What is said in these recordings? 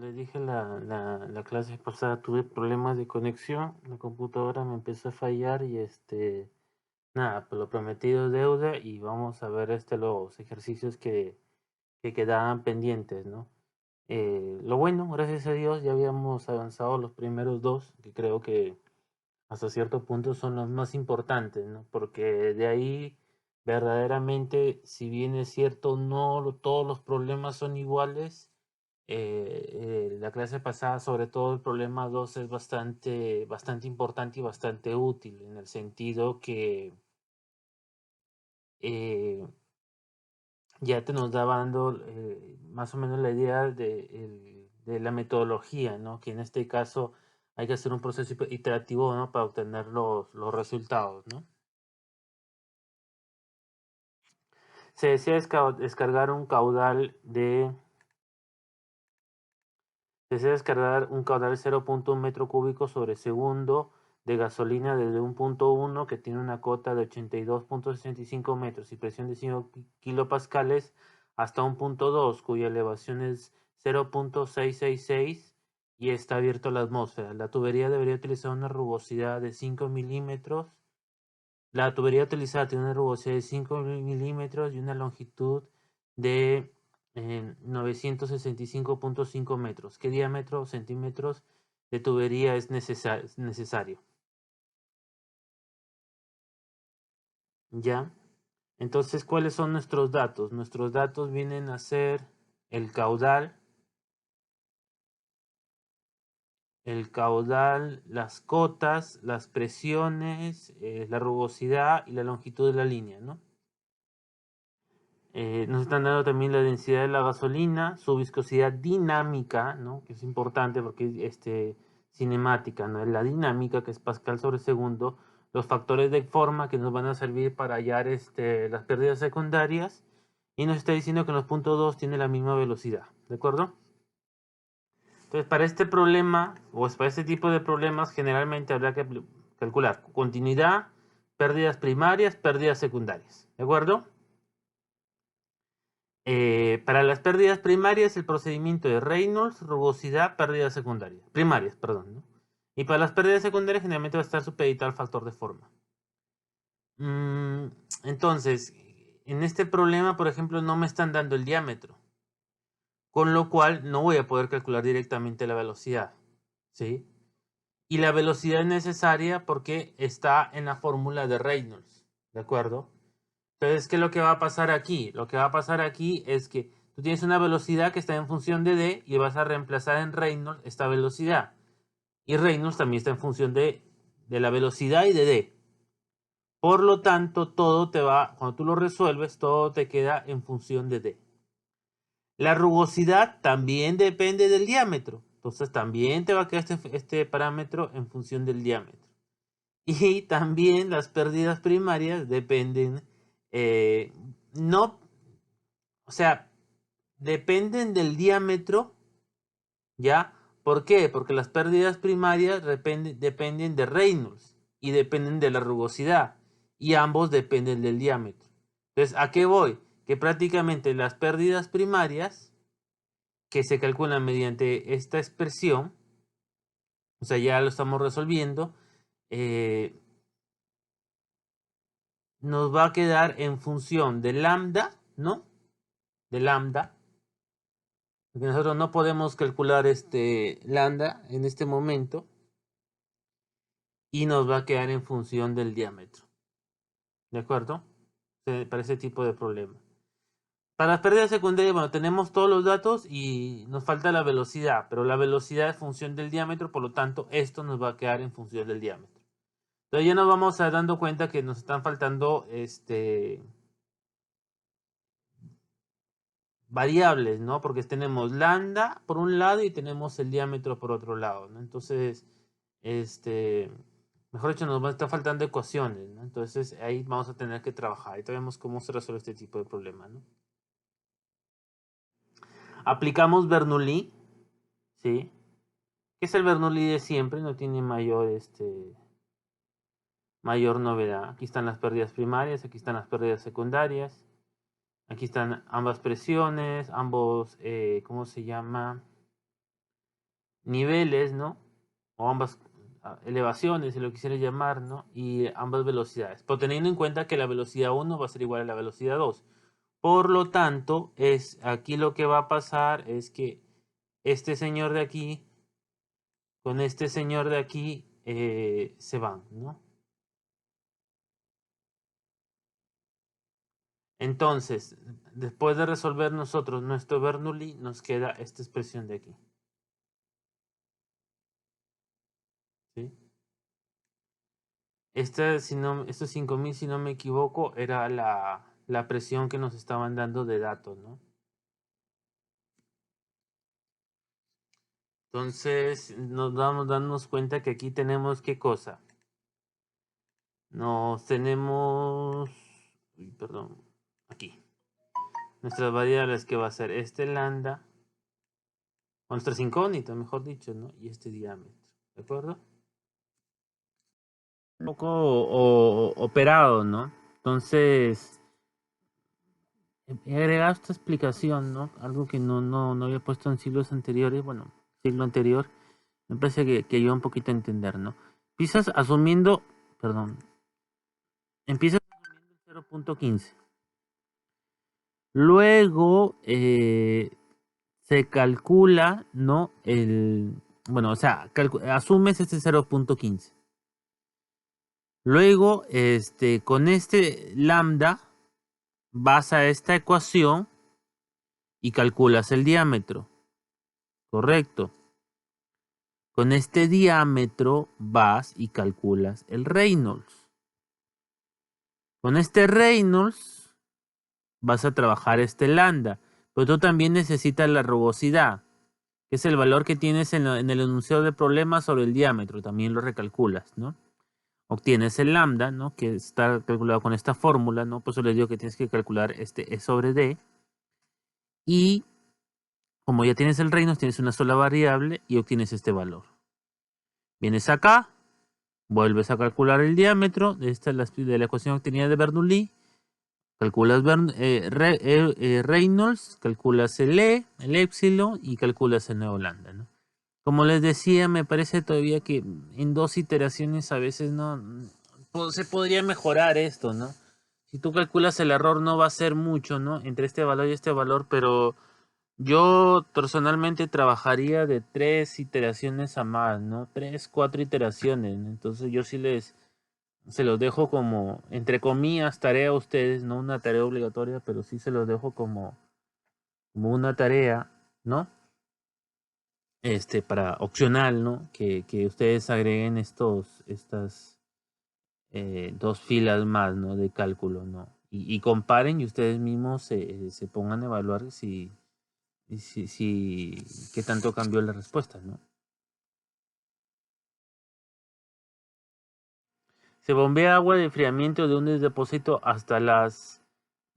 les dije la clase pasada, tuve problemas de conexión, la computadora me empezó a fallar y nada, pues lo prometido es deuda y vamos a ver los ejercicios que quedaban pendientes, ¿no? Lo bueno, gracias a Dios, ya habíamos avanzado los primeros dos, que creo que hasta cierto punto son los más importantes, ¿no? Porque de ahí verdaderamente, si bien es cierto, todos los problemas son iguales. La clase pasada, sobre todo el problema 2 es bastante importante y bastante útil en el sentido que eh, ya te nos daba dando más o menos la idea de la metodología, ¿no? Que en este caso hay que hacer un proceso iterativo, ¿no? Para obtener los resultados, ¿no? Se desea descargar un caudal se desea descargar un caudal 0.1 metro cúbico sobre segundo de gasolina desde un punto 1 que tiene una cota de 82.65 metros y presión de 5 kilopascales hasta un punto 2 cuya elevación es 0.666 y está abierto a la atmósfera. La tubería debería utilizar una rugosidad de 5 milímetros. La tubería utilizada tiene una rugosidad de 5 milímetros y una longitud de 965.5 metros. ¿Qué diámetro o centímetros de tubería es necesario? ¿Ya? Entonces, ¿cuáles son nuestros datos? Nuestros datos vienen a ser el caudal, las cotas, las presiones, la rugosidad y la longitud de la línea, ¿no? Nos están dando también la densidad de la gasolina, su viscosidad dinámica, ¿no? Que es importante porque es cinemática, ¿no? La dinámica, que es Pascal sobre segundo, los factores de forma que nos van a servir para hallar las pérdidas secundarias, y nos está diciendo que en los puntos 2 tiene la misma velocidad, ¿de acuerdo? Entonces, para este problema, o para este tipo de problemas, generalmente habrá que calcular continuidad, pérdidas primarias, pérdidas secundarias, ¿de acuerdo? Para las pérdidas primarias, el procedimiento de Reynolds, rugosidad, pérdidas secundarias. Primarias, perdón, ¿no? Y para las pérdidas secundarias, generalmente va a estar supeditado al factor de forma. Entonces, en este problema, por ejemplo, no me están dando el diámetro, con lo cual no voy a poder calcular directamente la velocidad, ¿sí? Y la velocidad es necesaria porque está en la fórmula de Reynolds, ¿de acuerdo? Entonces, ¿qué es lo que va a pasar aquí? Lo que va a pasar aquí es que tú tienes una velocidad que está en función de d y vas a reemplazar en Reynolds esta velocidad. Y Reynolds también está en función de la velocidad y de d. Por lo tanto, cuando tú lo resuelves, todo te queda en función de d. La rugosidad también depende del diámetro. Entonces, también te va a quedar este parámetro en función del diámetro. Y también las pérdidas primarias dependen, no, o sea, dependen del diámetro, ¿ya? ¿Por qué? Porque las pérdidas primarias dependen de Reynolds y dependen de la rugosidad y ambos dependen del diámetro. Entonces, ¿a qué voy? Que prácticamente las pérdidas primarias que se calculan mediante esta expresión, o sea, ya lo estamos resolviendo, eh, nos va a quedar en función de lambda, ¿no? De lambda. Porque nosotros no podemos calcular lambda en este momento y nos va a quedar en función del diámetro. ¿De acuerdo? Para ese tipo de problema. Para las pérdidas secundarias, bueno, tenemos todos los datos y nos falta la velocidad, pero la velocidad es función del diámetro, por lo tanto, esto nos va a quedar en función del diámetro. Entonces ya nos vamos a dando cuenta que nos están faltando variables, ¿no? Porque tenemos lambda por un lado y tenemos el diámetro por otro lado, ¿no? Entonces, mejor dicho, nos va a estar faltando ecuaciones, ¿no? Entonces ahí vamos a tener que trabajar. Ahí vemos cómo se resuelve este tipo de problema, ¿no? Aplicamos Bernoulli, ¿sí? Que es el Bernoulli de siempre, no tiene mayor novedad. Aquí están las pérdidas primarias, aquí están las pérdidas secundarias, aquí están ambas presiones, ambos, ¿cómo se llama? niveles, ¿no? O ambas elevaciones, si lo quisieras llamar, ¿no? Y ambas velocidades. Pero teniendo en cuenta que la velocidad 1 va a ser igual a la velocidad 2. Por lo tanto, aquí lo que va a pasar es que este señor de aquí con este señor de aquí se van, ¿no? Entonces, después de resolver nosotros nuestro Bernoulli, nos queda esta expresión de aquí. ¿Sí? Estos 5000, si no me equivoco, era la presión que nos estaban dando de datos, ¿no? Entonces, nos vamos dándonos cuenta que aquí tenemos ¿qué cosa? Nos tenemos... Uy, perdón. Aquí. Nuestras variables que va a ser este lambda, nuestras incógnitas, mejor dicho, ¿no? Y este diámetro, ¿de acuerdo? Un poco operado, ¿no? Entonces, he agregado esta explicación, ¿no? Algo que no había puesto en siglos anteriores, bueno, siglo anterior, me parece que ayuda un poquito a entender, ¿no? Empiezas asumiendo, perdón, empiezas asumiendo el 0.15. Luego se calcula, ¿no? Bueno, o sea, asumes este 0.15. Luego, con este lambda, vas a esta ecuación y calculas el diámetro. Correcto. Con este diámetro vas y calculas el Reynolds. Con este Reynolds vas a trabajar este lambda. Pero tú también necesitas la rugosidad, que es el valor que tienes en el enunciado de problemas sobre el diámetro. También lo recalculas, ¿no? Obtienes el lambda, ¿no? Que está calculado con esta fórmula, ¿no? Por eso les digo que tienes que calcular este E sobre D. Y como ya tienes el Reynolds, tienes una sola variable y obtienes este valor. Vienes acá, vuelves a calcular el diámetro. Esta es de la ecuación obtenida de Bernoulli. Calculas Reynolds, calculas el E, el épsilon y calculas el nuevo lambda, ¿no? Como les decía, me parece todavía que en 2 iteraciones a veces no se podría mejorar esto, ¿no? Si tú calculas el error no va a ser mucho, ¿no? Entre este valor y este valor, pero yo personalmente trabajaría de 3 iteraciones a más, ¿no? 3, 4 iteraciones, ¿no? Entonces yo sí se los dejo como, entre comillas, tarea a ustedes, no una tarea obligatoria, pero sí se los dejo como una tarea, ¿no? Para opcional, ¿no? Que ustedes agreguen estas 2 filas más, ¿no? De cálculo, ¿no? Y comparen y ustedes mismos se pongan a evaluar qué tanto cambió la respuesta, ¿no? Se bombea agua de enfriamiento de un depósito hasta las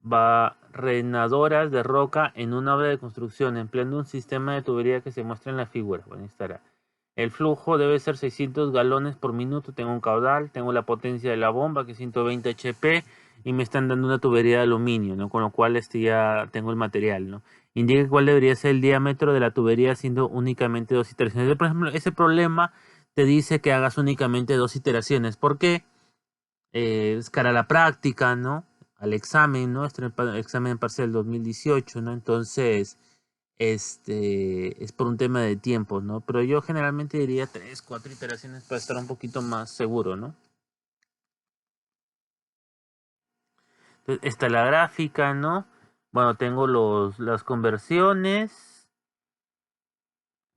barrenadoras de roca en una obra de construcción, empleando un sistema de tubería que se muestra en la figura. Bueno, estará. El flujo debe ser 600 galones por minuto. Tengo un caudal, tengo la potencia de la bomba que es 120 HP y me están dando una tubería de aluminio, ¿no? Con lo cual ya tengo el material, ¿no? Indica cuál debería ser el diámetro de la tubería siendo únicamente 2 iteraciones. Por ejemplo, ese problema te dice que hagas únicamente 2 iteraciones. ¿Por qué? Es cara a la práctica, ¿no? Al examen, ¿no? Este es el examen parcial 2018, ¿no? Entonces, es por un tema de tiempo, ¿no? Pero yo generalmente diría 3, 4 iteraciones para estar un poquito más seguro, ¿no? Entonces, esta es la gráfica, ¿no? Bueno, tengo las conversiones.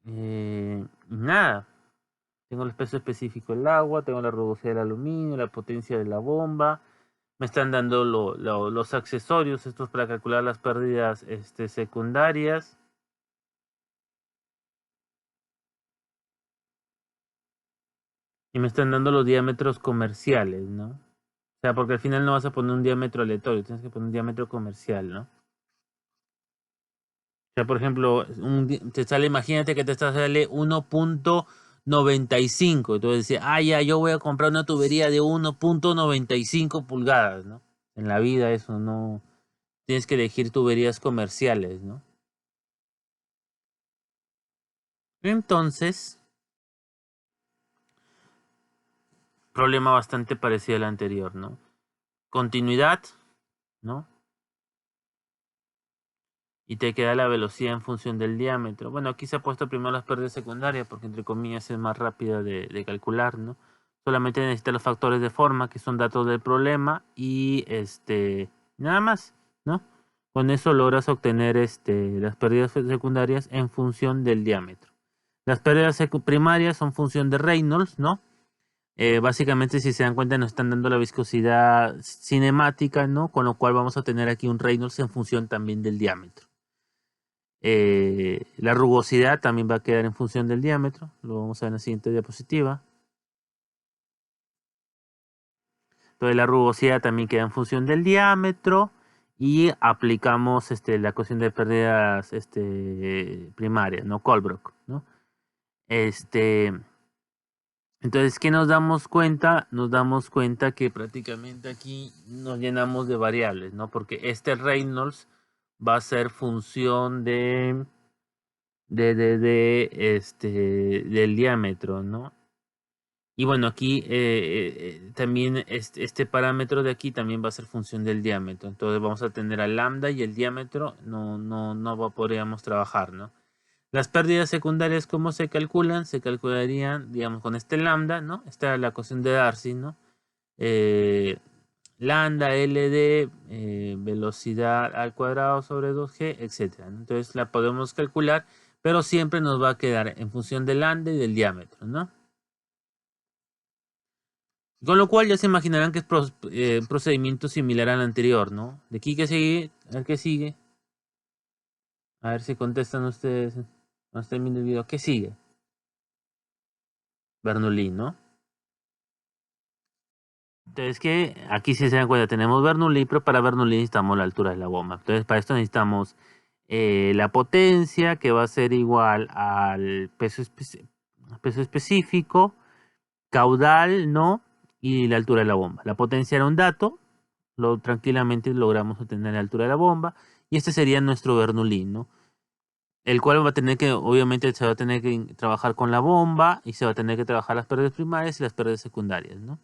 Nada. Tengo el peso específico del agua, tengo la rugosidad del aluminio, la potencia de la bomba. Me están dando los accesorios, estos para calcular las pérdidas secundarias. Y me están dando los diámetros comerciales, ¿no? O sea, porque al final no vas a poner un diámetro aleatorio, tienes que poner un diámetro comercial, ¿no? O sea, por ejemplo, te sale, imagínate que te sale 1.95. Entonces dices, ya, yo voy a comprar una tubería de 1.95 pulgadas, ¿no? En la vida eso no. Tienes que elegir tuberías comerciales, ¿no? Entonces, problema bastante parecido al anterior, ¿no? Continuidad, ¿no? Y te queda la velocidad en función del diámetro. Bueno, aquí se ha puesto primero las pérdidas secundarias porque entre comillas es más rápida de calcular, ¿no? Solamente necesitas los factores de forma, que son datos del problema, y nada más, ¿no? Con eso logras obtener las pérdidas secundarias en función del diámetro. Las pérdidas primarias son función de Reynolds, ¿no? Básicamente, si se dan cuenta, nos están dando la viscosidad cinemática, ¿no? Con lo cual vamos a tener aquí un Reynolds en función también del diámetro. La rugosidad también va a quedar en función del diámetro. Lo vamos a ver en la siguiente diapositiva. Entonces la rugosidad también queda en función del diámetro. Y aplicamos la ecuación de pérdidas primarias, ¿no? Colebrook, ¿no? Entonces, ¿qué nos damos cuenta? Nos damos cuenta que prácticamente aquí nos llenamos de variables, ¿no? Porque este Reynolds va a ser función del diámetro, ¿no? Y bueno, aquí también este parámetro de aquí también va a ser función del diámetro. Entonces vamos a tener al lambda y el diámetro no podríamos trabajar, ¿no? Las pérdidas secundarias, ¿cómo se calculan? Se calcularían, digamos, con este lambda, ¿no? Esta es la ecuación de Darcy, ¿no? Lambda, LD, velocidad al cuadrado sobre 2G, etc. Entonces la podemos calcular, pero siempre nos va a quedar en función del lambda y del diámetro, ¿no? Con lo cual ya se imaginarán que es un procedimiento similar al anterior, ¿no? De aquí que sigue, a ver qué sigue. A ver si contestan ustedes. No estén viendo el video. ¿Qué sigue? Bernoulli, ¿no? Entonces que aquí si se dan cuenta tenemos Bernoulli, pero para Bernoulli necesitamos la altura de la bomba. Entonces para esto necesitamos la potencia, que va a ser igual al peso específico, caudal, ¿no? Y la altura de la bomba. La potencia era un dato, tranquilamente logramos obtener la altura de la bomba, y este sería nuestro Bernoulli, ¿no? El cual va a tener que, obviamente, se va a tener que trabajar con la bomba y se va a tener que trabajar las pérdidas primarias y las pérdidas secundarias, ¿no?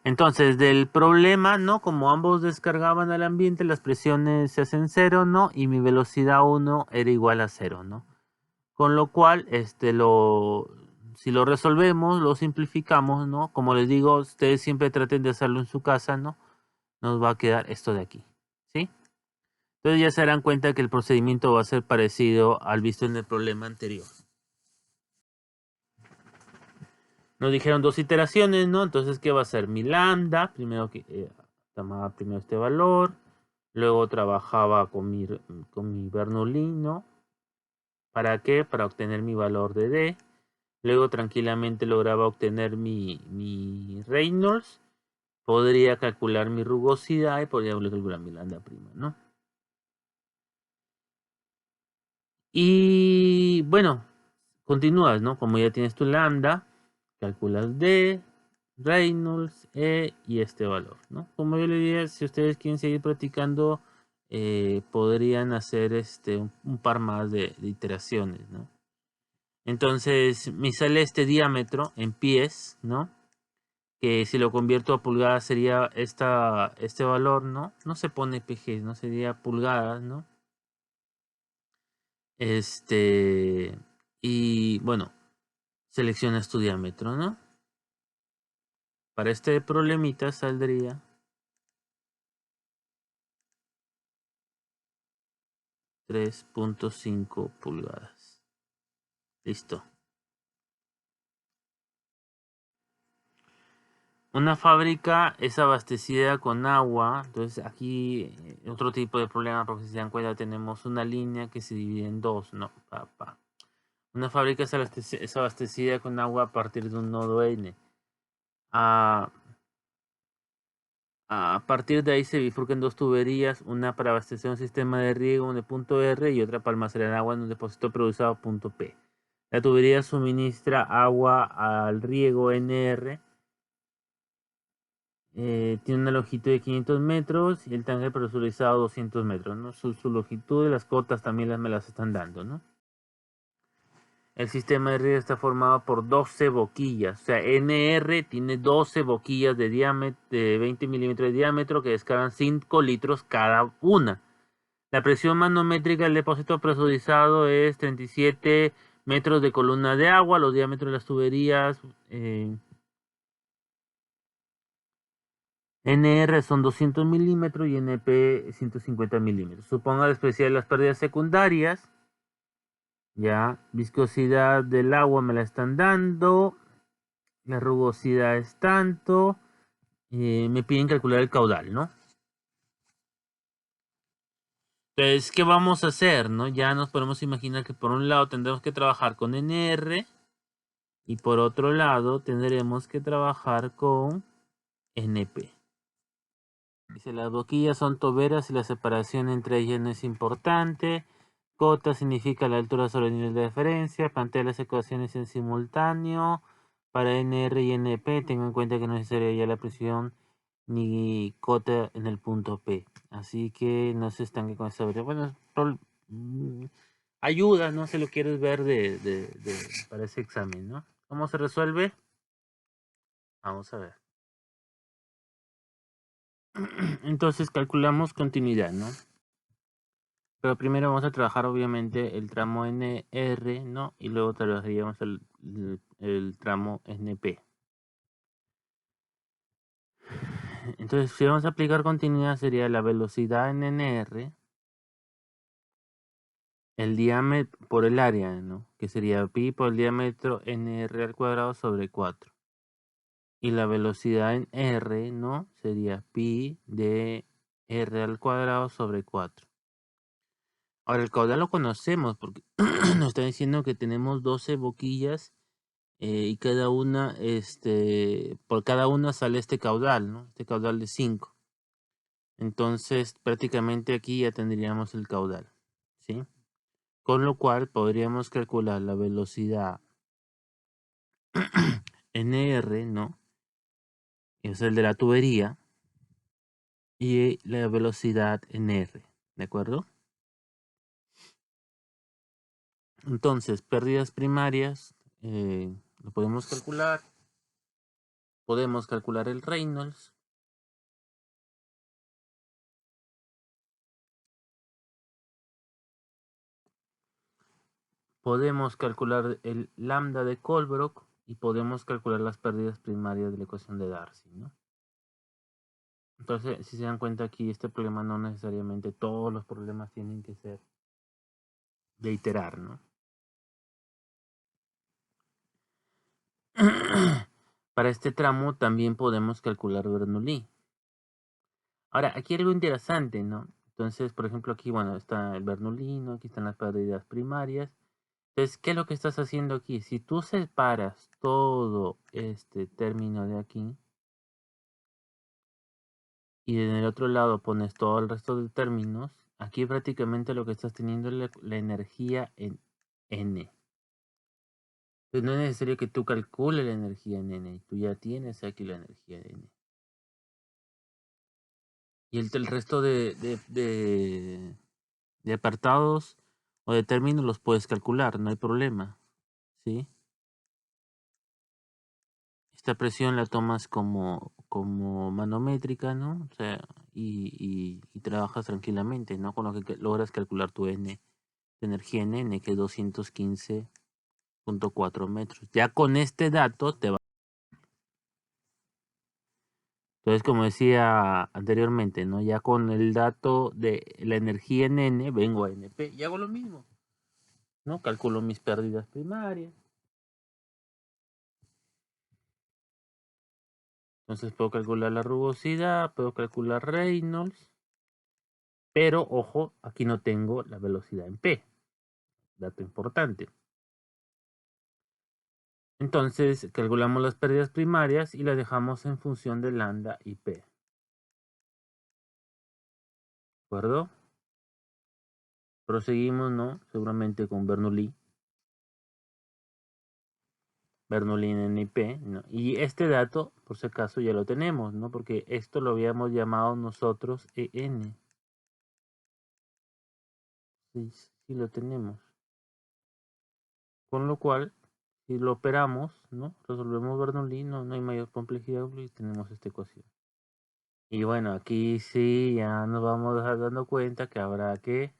Entonces, del problema, ¿no? Como ambos descargaban al ambiente, las presiones se hacen 0, ¿no? Y mi velocidad 1 era igual a 0, ¿no? Con lo cual, si lo resolvemos, lo simplificamos, ¿no? Como les digo, ustedes siempre traten de hacerlo en su casa, ¿no? Nos va a quedar esto de aquí, ¿sí? Entonces ya se darán cuenta que el procedimiento va a ser parecido al visto en el problema anterior. Nos dijeron 2 iteraciones, ¿no? Entonces, ¿qué va a ser? Mi lambda, primero tomaba primero este valor, luego trabajaba con mi Bernoulli, ¿no? ¿Para qué? Para obtener mi valor de D. Luego tranquilamente lograba obtener mi Reynolds. Podría calcular mi rugosidad y podría calcular mi lambda prima, ¿no? Y bueno, continúas, ¿no? Como ya tienes tu lambda, calculas D, Reynolds, E y este valor, ¿no? Como yo le diría, si ustedes quieren seguir practicando, podrían hacer un par más de iteraciones, ¿no? Entonces, me sale este diámetro en pies, ¿no? Que si lo convierto a pulgadas sería este valor, ¿no? No se pone PG, no sería pulgadas, ¿no? Y bueno, seleccionas tu diámetro, ¿no? Para este problemita saldría 3.5 pulgadas. Listo. Una fábrica es abastecida con agua. Entonces aquí otro tipo de problema, porque si se dan cuenta tenemos una línea que se divide en dos, ¿no? Una fábrica es abastecida con agua a partir de un nodo N. A partir de ahí se bifurcan dos tuberías, una para abastecer un sistema de riego en el punto R y otra para almacenar agua en un depósito producido punto P. La tubería suministra agua al riego NR tiene una longitud de 500 metros y el tanque presurizado 200 metros, ¿no? Su longitud y las cotas también me las están dando, ¿no? El sistema de riego está formado por 12 boquillas. O sea, NR tiene 12 boquillas de diámetro, de 20 milímetros de diámetro que descargan 5 litros cada una. La presión manométrica del depósito presurizado es 37 metros de columna de agua. Los diámetros de las tuberías NR son 200 milímetros y NP 150 milímetros. Suponga despreciar las pérdidas secundarias. Ya, viscosidad del agua me la están dando. La rugosidad es tanto. Me piden calcular el caudal, ¿no? Entonces, ¿qué vamos a hacer, no? Ya nos podemos imaginar que por un lado tendremos que trabajar con NR y por otro lado tendremos que trabajar con NP. Dice, las boquillas son toberas y la separación entre ellas no es importante. Cota significa la altura sobre el nivel de referencia. Plantea las ecuaciones en simultáneo. Para NR y NP, tengan en cuenta que no es necesaria ya la presión ni cota en el punto P. Así que no se estanque con esa variable. Bueno, ayuda, ¿no? Si lo quieres ver para ese examen, ¿no? ¿Cómo se resuelve? Vamos a ver. Entonces calculamos continuidad, ¿no? Pero primero vamos a trabajar obviamente el tramo NR, ¿no? Y luego trabajaríamos el tramo NP. Entonces, si vamos a aplicar continuidad, sería la velocidad en NR, el diámetro por el área, ¿no? Que sería pi por el diámetro NR al cuadrado sobre 4. Y la velocidad en R, ¿no? Sería pi de R al cuadrado sobre 4. Ahora, el caudal lo conocemos porque nos está diciendo que tenemos 12 boquillas y cada una, por cada una sale este caudal, ¿no? Este caudal de 5. Entonces, prácticamente aquí ya tendríamos el caudal, ¿sí? Con lo cual podríamos calcular la velocidad NR, ¿no? Es el de la tubería y la velocidad NR, ¿de acuerdo? Entonces, pérdidas primarias, lo podemos calcular. Podemos calcular el Reynolds. Podemos calcular el lambda de Colbrook y podemos calcular las pérdidas primarias de la ecuación de Darcy, ¿no? Entonces, si se dan cuenta aquí, este problema no necesariamente todos los problemas tienen que ser de iterar, ¿no? Para este tramo también podemos calcular Bernoulli. Ahora, aquí hay algo interesante, ¿no? Entonces, por ejemplo, aquí, bueno, está el Bernoulli, ¿no? Aquí están las pérdidas primarias. Entonces, ¿qué es lo que estás haciendo aquí? Si tú separas todo este término de aquí y en el otro lado pones todo el resto de términos, aquí prácticamente lo que estás teniendo es la energía en N. Entonces, no es necesario que tú calcules la energía en N, tú ya tienes aquí la energía en N. Y el resto de apartados o de términos los puedes calcular, no hay problema, ¿sí? Esta presión la tomas como manométrica, ¿no? O sea, y trabajas tranquilamente, ¿no? Con lo que logras calcular tu N, tu energía en N, que es 215.4 metros. Ya con este dato te va. Entonces, como decía anteriormente, ¿no? Ya con el dato de la energía en N, vengo a NP y hago lo mismo, ¿no? Calculo mis pérdidas primarias. Entonces puedo calcular la rugosidad, puedo calcular Reynolds, pero ojo, aquí no tengo la velocidad en P, dato importante. Entonces calculamos las pérdidas primarias y las dejamos en función de lambda y P. ¿De acuerdo? Proseguimos, ¿no? Seguramente con Bernoulli. Bernoulli en NP, ¿no? Y este dato, por si acaso, ya lo tenemos, ¿no? Porque esto lo habíamos llamado nosotros EN. Sí, sí lo tenemos. Con lo cual, si lo operamos, ¿no? Resolvemos Bernoulli, no hay mayor complejidad y tenemos esta ecuación. Y bueno, aquí sí ya nos vamos a dando cuenta que habrá que,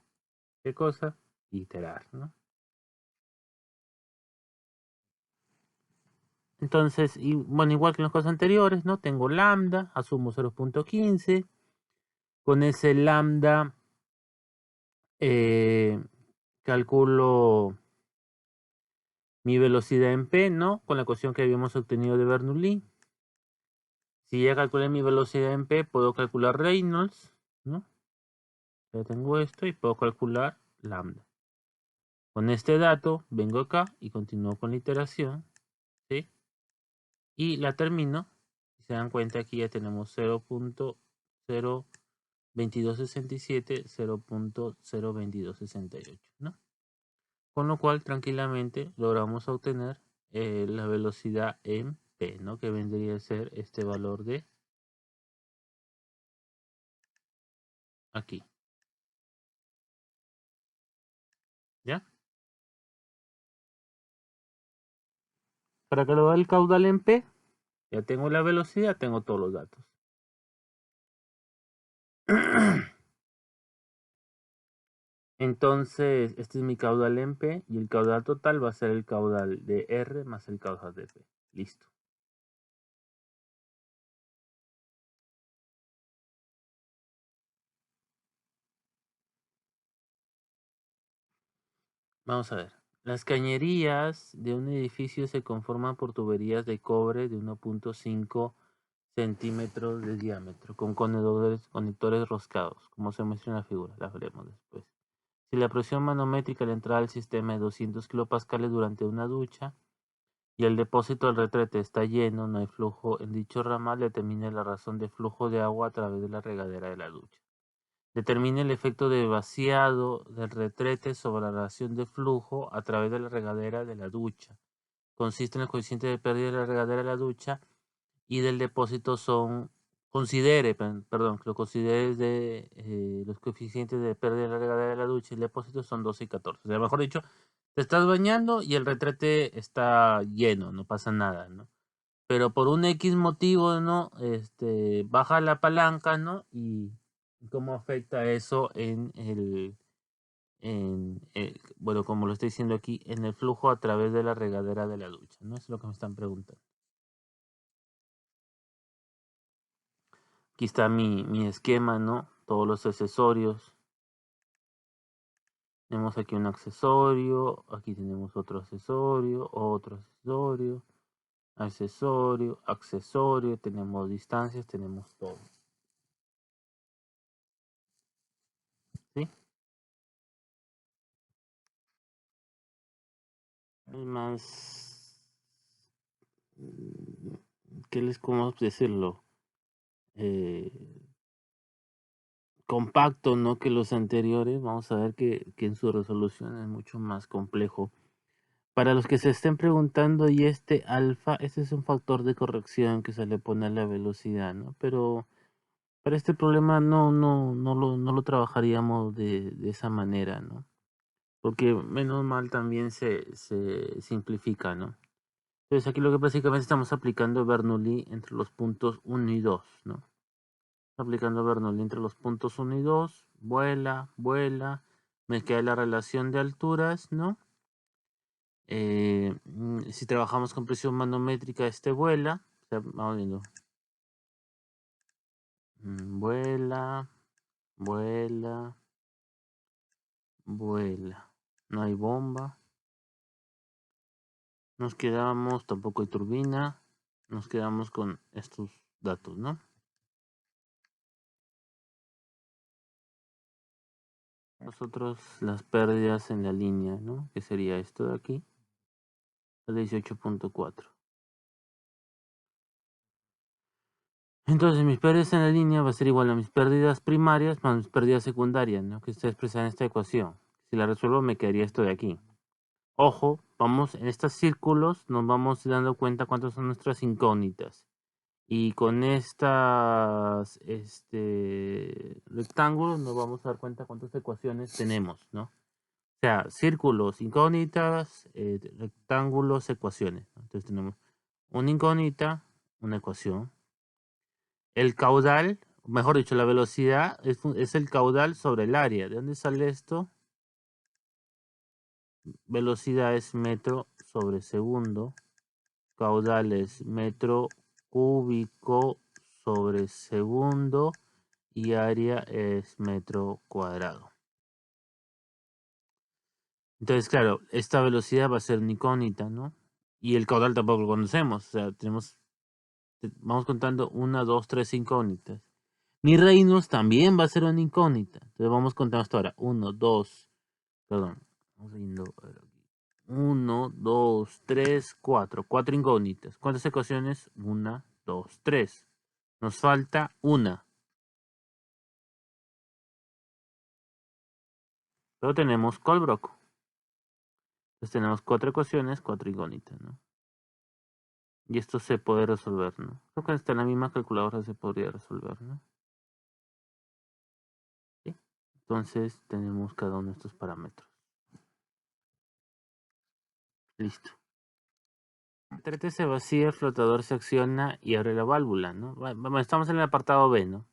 ¿qué cosa? Iterar, ¿no? Entonces, y bueno, igual que en los casos anteriores, ¿no? Tengo lambda, asumo 0.15. Con ese lambda calculo mi velocidad en P, ¿no? Con la ecuación que habíamos obtenido de Bernoulli. Si ya calculé mi velocidad en P, puedo calcular Reynolds, ¿no? Ya tengo esto y puedo calcular lambda. Con este dato, vengo acá y continúo con la iteración, ¿sí? Y la termino. Si se dan cuenta, aquí ya tenemos 0.02267, 0.02268, ¿no? Con lo cual, tranquilamente, logramos obtener la velocidad en P, ¿no? Que vendría a ser este valor de aquí. ¿Ya? Para calcular el caudal en P, ya tengo la velocidad, tengo todos los datos. Entonces, este es mi caudal en P y el caudal total va a ser el caudal de R más el caudal de P. Listo. Vamos a ver. Las cañerías de un edificio se conforman por tuberías de cobre de 1.5 centímetros de diámetro con conectores roscados, como se muestra en la figura. La veremos después. Si la presión manométrica al entrar al sistema es 200 kilopascales durante una ducha y el depósito del retrete está lleno, no hay flujo en dicho ramal, determine la razón de flujo de agua a través de la regadera de la ducha. Determine el efecto de vaciado del retrete sobre la relación de flujo a través de la regadera de la ducha. Consiste en el coeficiente de pérdida de la regadera de la ducha y del depósito son, considere, perdón, que lo consideres de los coeficientes de pérdida de la regadera de la ducha y el depósito son 12 y 14. O sea, mejor dicho, te estás bañando y el retrete está lleno, no pasa nada, ¿no? Pero por un X motivo, ¿no? Baja la palanca, ¿no? Y cómo afecta eso bueno, como lo estoy diciendo aquí, en el flujo a través de la regadera de la ducha, ¿no? Es lo que me están preguntando. Aquí está mi esquema, ¿no? Todos los accesorios. Tenemos aquí un accesorio, aquí tenemos otro accesorio, accesorio, tenemos distancias, tenemos todo. ¿Sí? Es más, ¿cómo decirlo? Compacto, ¿no? Que los anteriores. Vamos a ver que en su resolución es mucho más complejo. Para los que se estén preguntando, y este alfa, este es un factor de corrección que se le pone a la velocidad, ¿no? Pero para este problema no lo trabajaríamos de esa manera, ¿no? Porque menos mal también se simplifica, ¿no? Entonces aquí lo que básicamente estamos aplicando Bernoulli entre los puntos 1 y 2, ¿no? Aplicando Bernoulli entre los puntos 1 y 2, vuela, me queda la relación de alturas, ¿no? Si trabajamos con presión manométrica, vuela, o sea, vamos viendo, vuela, no hay bomba, nos quedamos, tampoco hay turbina, nos quedamos con estos datos, ¿no? Nosotros las pérdidas en la línea, ¿no? Que sería esto de aquí, 18.4. Entonces mis pérdidas en la línea va a ser igual a mis pérdidas primarias más mis pérdidas secundarias, ¿no? Que está expresada en esta ecuación. Si la resuelvo me quedaría esto de aquí. Ojo, vamos en estos círculos, nos vamos dando cuenta cuántas son nuestras incógnitas. Y con estas rectángulos nos vamos a dar cuenta cuántas ecuaciones tenemos, ¿no? O sea, círculos, incógnitas, rectángulos, ecuaciones, ¿no? Entonces tenemos una incógnita, una ecuación. El caudal, mejor dicho, la velocidad es el caudal sobre el área. ¿De dónde sale esto? Velocidad es metro sobre segundo. Caudal es metro cúbico sobre segundo. Y área es metro cuadrado. Entonces, claro, esta velocidad va a ser una incógnita, ¿no? Y el caudal tampoco lo conocemos. O sea, vamos contando 1, 2, 3 incógnitas. Mi reinos también va a ser una incógnita. Entonces vamos contando hasta ahora. 1, 2, perdón. Vamos viendo 1, 2, 3, 4. 4 incógnitas. ¿Cuántas ecuaciones? 1, 2, 3. Nos falta una. Pero tenemos Colbrook. Entonces tenemos 4 ecuaciones, 4 incógnitas, ¿no? Y esto se puede resolver, ¿no? Creo que hasta en la misma calculadora se podría resolver, ¿no? ¿Sí? Entonces tenemos cada uno de estos parámetros. Listo. El trete se vacía, el flotador se acciona y abre la válvula, ¿no? Bueno, estamos en el apartado B, ¿no?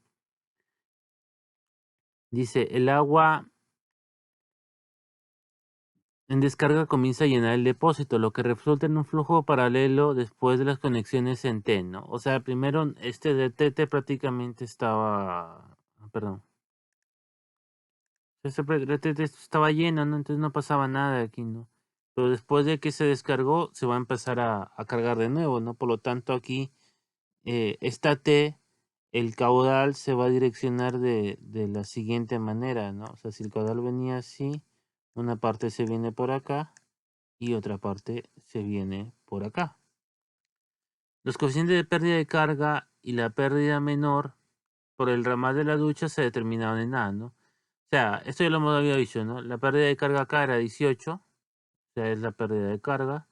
Dice, el agua en descarga comienza a llenar el depósito, lo que resulta en un flujo paralelo después de las conexiones en T, ¿no? O sea, primero este de TT prácticamente estaba... Perdón. Este TT estaba lleno, ¿no? Entonces no pasaba nada aquí, ¿no? Pero después de que se descargó, se va a empezar a cargar de nuevo, ¿no? Por lo tanto, aquí esta T, el caudal se va a direccionar de la siguiente manera, ¿no? O sea, si el caudal venía así, una parte se viene por acá y otra parte se viene por acá. Los coeficientes de pérdida de carga y la pérdida menor por el ramal de la ducha se determinaban en A, ¿no? O sea, esto ya lo hemos había dicho, ¿no? La pérdida de carga acá era 18, o sea, es la pérdida de carga.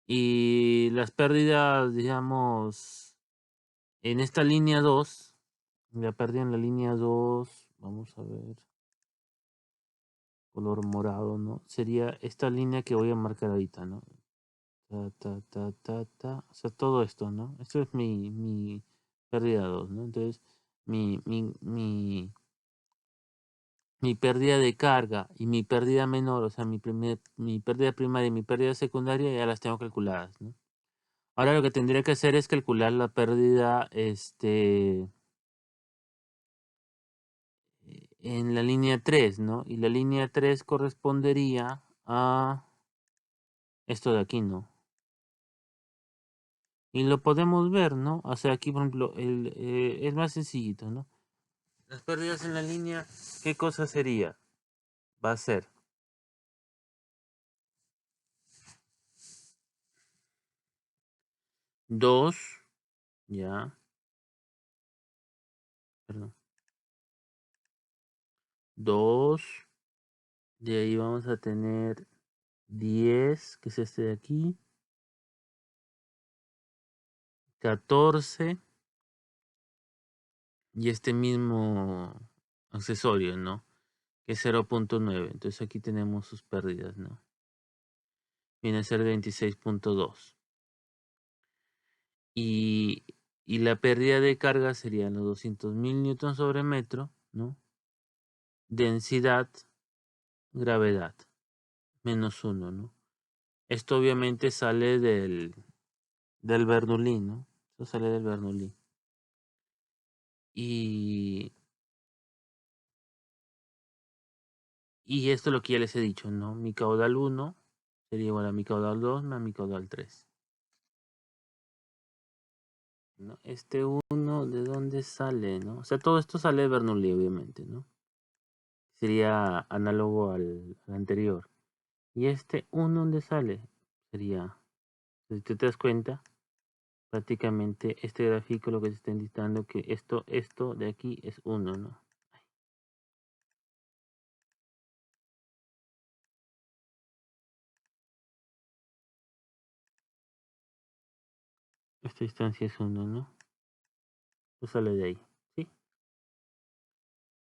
Y las pérdidas, digamos, en esta línea 2, la pérdida en la línea 2, vamos a ver, color morado, ¿no? Sería esta línea que voy a marcar ahorita, ¿no? O sea, todo esto, ¿no? Esto es mi pérdida 2, ¿no? Entonces, mi pérdida de carga y mi pérdida menor, o sea, mi pérdida primaria y mi pérdida secundaria ya las tengo calculadas, ¿no? Ahora lo que tendría que hacer es calcular la pérdida, en la línea 3, ¿no? Y la línea 3 correspondería a esto de aquí, ¿no? Y lo podemos ver, ¿no? O sea, aquí, por ejemplo, es más sencillito, ¿no? Las pérdidas en la línea, ¿qué cosa sería? Va a ser 2, ya, perdón, 2, de ahí vamos a tener 10, que es este de aquí, 14, y este mismo accesorio, ¿no? Que es 0.9. Entonces aquí tenemos sus pérdidas, ¿no? Viene a ser 26.2. Y la pérdida de carga serían los 200.000 newtons sobre metro, ¿no? Densidad, gravedad, menos 1, ¿no? Esto obviamente sale del Bernoulli, ¿no? Esto sale del Bernoulli. Y esto es lo que ya les he dicho, ¿no? Mi caudal 1 sería igual a mi caudal 2 más mi caudal 3. ¿No? Este 1, ¿de dónde sale, no? O sea, todo esto sale de Bernoulli, obviamente, ¿no? Sería análogo al anterior. Y este 1, ¿dónde sale? Sería, si tú te das cuenta, prácticamente este gráfico lo que se está indicando que esto de aquí es 1, ¿no? Esta distancia es 1, ¿no? Pues sale de ahí, ¿sí?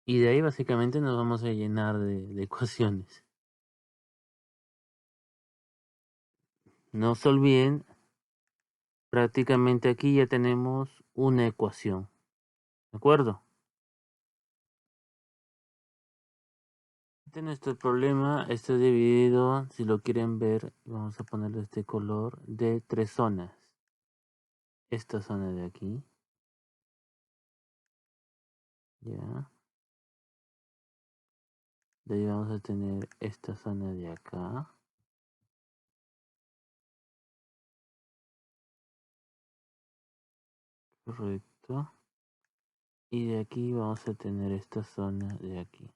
Y de ahí básicamente nos vamos a llenar de ecuaciones. No se olviden, prácticamente aquí ya tenemos una ecuación, ¿de acuerdo? Este nuestro problema está dividido, si lo quieren ver, vamos a ponerle este color, de 3 zonas. Esta zona de aquí. Ya. De ahí vamos a tener esta zona de acá. Correcto. Y de aquí vamos a tener esta zona de aquí.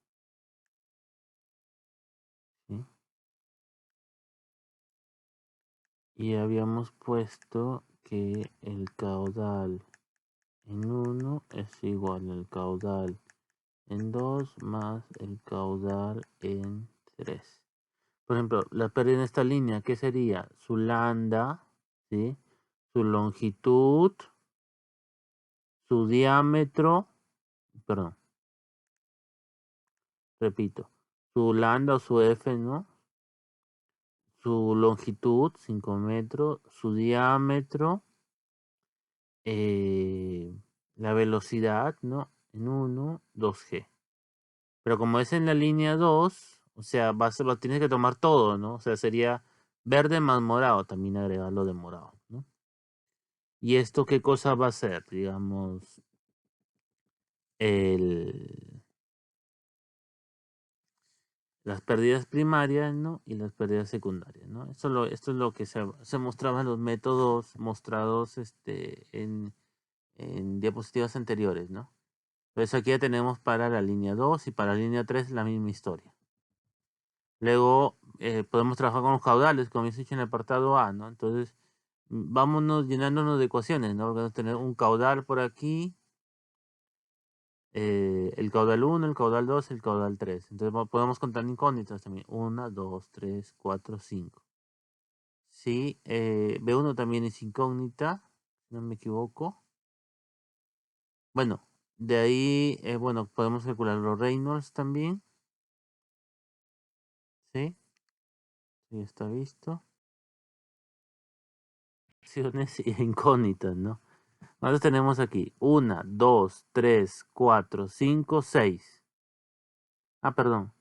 ¿Sí? Y habíamos puesto que el caudal en 1 es igual al caudal en 2 más el caudal en 3. Por ejemplo, la pérdida en esta línea, ¿qué sería? Su lambda, ¿sí? Su longitud, su diámetro, perdón, repito, su lambda o su f, ¿no? Su longitud, 5 metros, su diámetro, la velocidad, ¿no? En 1, 2g. Pero como es en la línea 2, o sea, tienes que tomar todo, ¿no? O sea, sería verde más morado, también agregarlo de morado, ¿no? ¿Y esto qué cosa va a ser? Digamos, las pérdidas primarias, ¿no? Y las pérdidas secundarias, ¿no? Esto es lo que se mostraba en los métodos mostrados en diapositivas anteriores, ¿no? Entonces aquí ya tenemos para la línea 2 y para la línea 3 la misma historia. Luego podemos trabajar con los caudales, como hemos dicho en el apartado A, ¿no? Entonces, vámonos llenándonos de ecuaciones, ¿no? Vamos a tener un caudal por aquí, el caudal 1, el caudal 2, el caudal 3. Entonces podemos contar incógnitas también. 1, 2, 3, 4, 5. Sí, B1 también es incógnita, si no me equivoco. Bueno, de ahí, bueno, podemos calcular los Reynolds también. ¿Sí? Sí, está visto. Opciones y incógnitas, ¿no? Nosotros tenemos aquí 1, 2, 3, 4, 5, 6. Ah, perdón.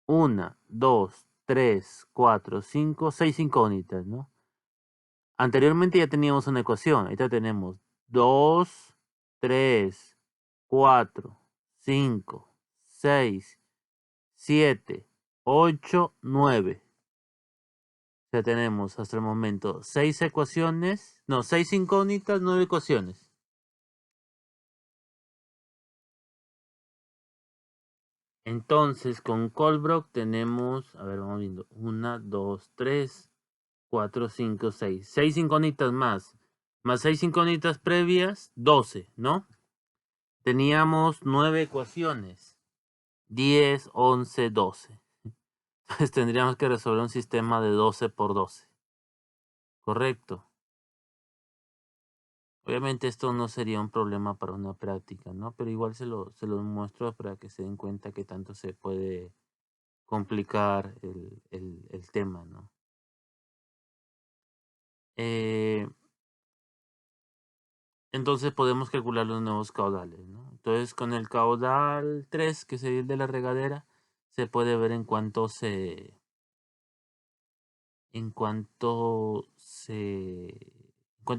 1, 2, 3, 4, 5, 6 incógnitas, ¿no? Anteriormente ya teníamos una ecuación. Ahorita tenemos 2, 3, 4, 5, 6, 7, 8, 9. Ya tenemos hasta el momento 6 ecuaciones. No, 6 incógnitas, 9 ecuaciones. Entonces, con Colebrook tenemos, a ver, vamos viendo, 1, 2, 3, 4, 5, 6. 6 incógnitas más 6 incógnitas previas, 12, ¿no? Teníamos 9 ecuaciones, 10, 11, 12. Entonces tendríamos que resolver un sistema de 12 por 12. Correcto. Obviamente esto no sería un problema para una práctica, ¿no? Pero igual se lo muestro para que se den cuenta que tanto se puede complicar el tema, ¿no? Entonces podemos calcular los nuevos caudales, ¿no? Entonces con el caudal 3, que sería el de la regadera, se puede ver en cuánto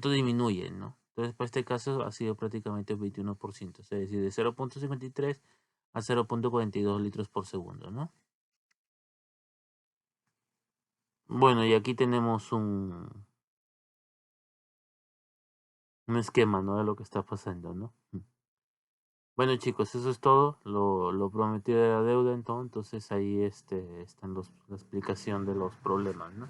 disminuye, ¿no? Entonces para este caso ha sido prácticamente un 21%, es decir, de 0.53 a 0.42 litros por segundo, ¿no? Bueno, y aquí tenemos un esquema, ¿no? De lo que está pasando, ¿no? Bueno, chicos, eso es todo. Lo prometido de la deuda, entonces ahí están la explicación de los problemas, ¿no?